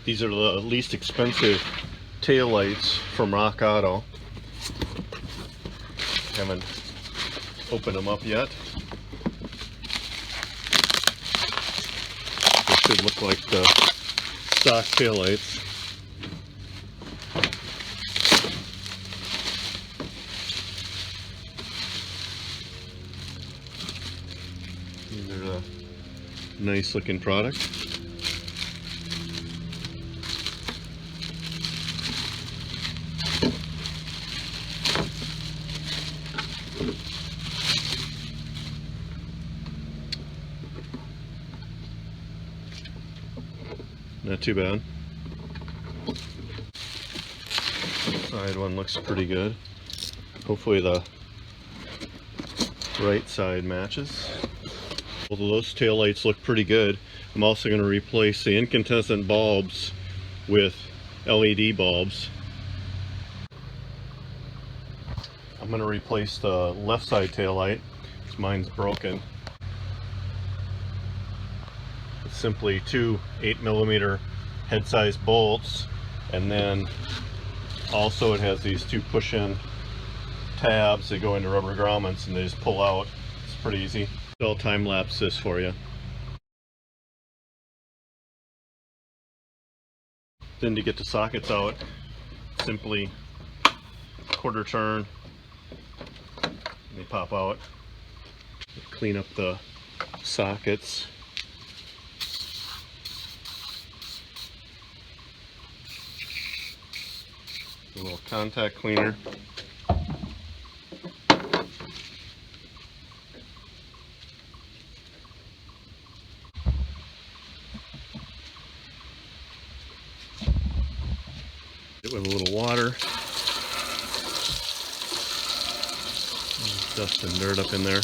These are the least expensive tail lights from Rock Auto. Haven't opened them up yet. They should look like the stock tail lights. These are a nice looking product. Not too bad. Side one looks pretty good. Hopefully the right side matches. Both of those tail lights look pretty good. I'm also going to replace the incandescent bulbs with LED bulbs. I'm going to replace the left side tail light because mine's broken. It's simply two 8mm head size bolts, and then also it has these two push-in tabs that go into rubber grommets and they just pull out. It's pretty easy. I'll time lapse this for you. Then to get the sockets out, simply quarter turn, and they pop out. Clean up the sockets. A little contact cleaner. It with a little water. Dust and dirt up in there.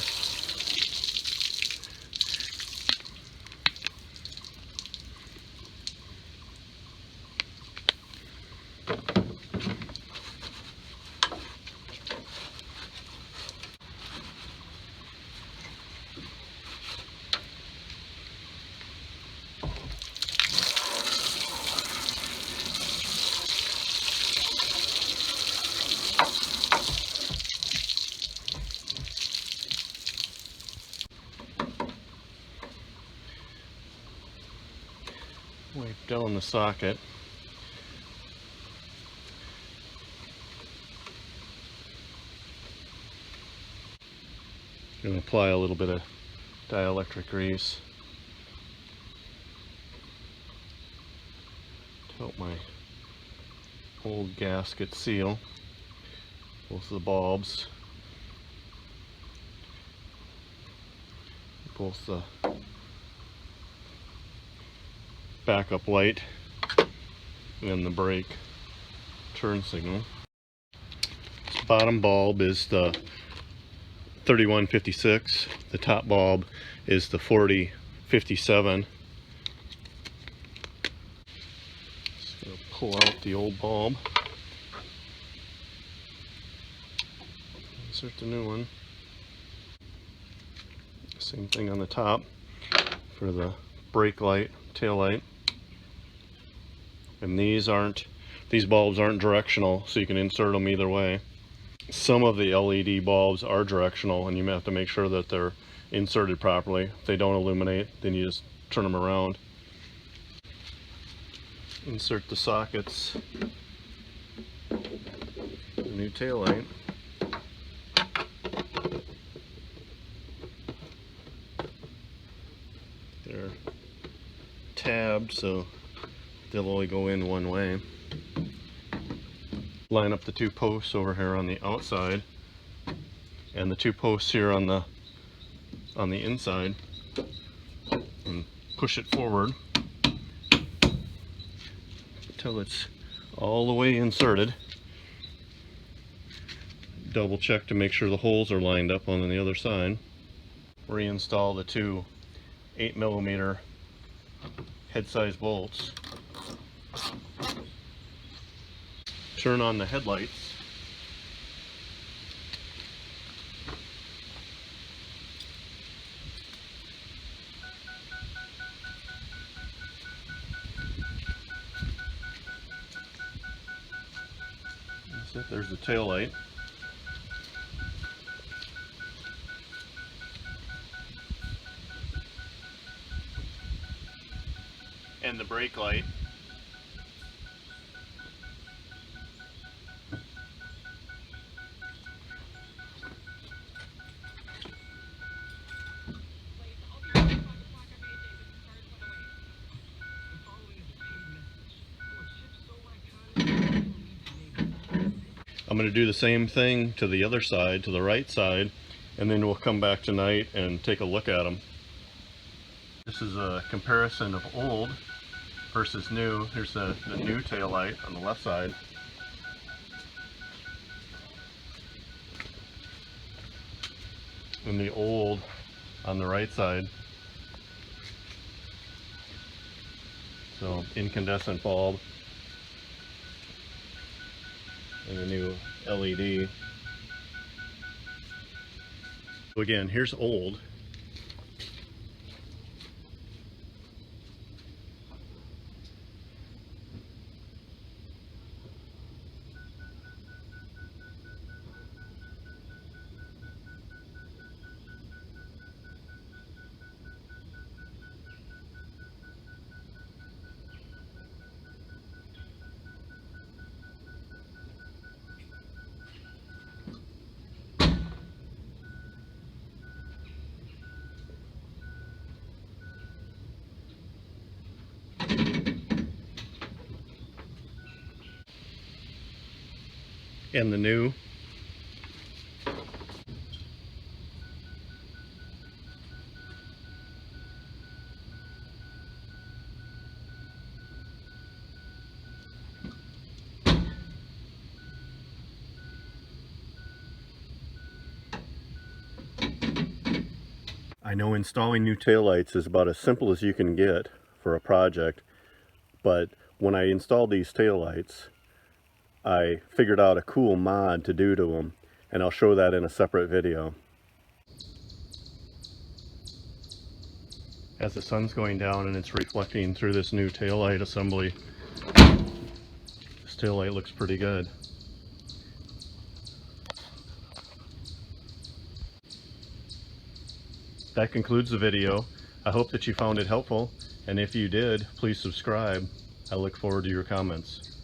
Wipe down the socket. I'm going to apply a little bit of dielectric grease to help my old gasket seal both of the bulbs, both the backup light and the brake turn signal. This bottom bulb is the 3156. The top bulb is the 4057. Just gonna pull out the old bulb. Insert the new one. Same thing on the top for the brake light, tail light. And these bulbs aren't directional, so you can insert them either way. Some of the LED bulbs are directional, and you have to make sure that they're inserted properly. If they don't illuminate, then you just turn them around. Insert the sockets. The new tail light. They're tabbed, so they'll only go in one way. Line up the two posts over here on the outside and the two posts here on the inside, and push it forward until it's all the way inserted. Double check to make sure the holes are lined up on the other side. Reinstall the two 8mm head size bolts. Turn on the headlights. There's the tail light. And the brake light. I'm going to do the same thing to the other side, to the right side, and then we'll come back tonight and take a look at them. This is a comparison of old versus new. Here's the new tail light on the left side. And the old on the right side. So incandescent bulb. And a new LED. So again, here's old. And the new. I know installing new taillights is about as simple as you can get for a project, but when I installed these taillights, I figured out a cool mod to do to them, and I'll show that in a separate video. As the sun's going down and it's reflecting through this new taillight assembly, this taillight looks pretty good. That concludes the video. I hope that you found it helpful, and if you did, please subscribe. I look forward to your comments.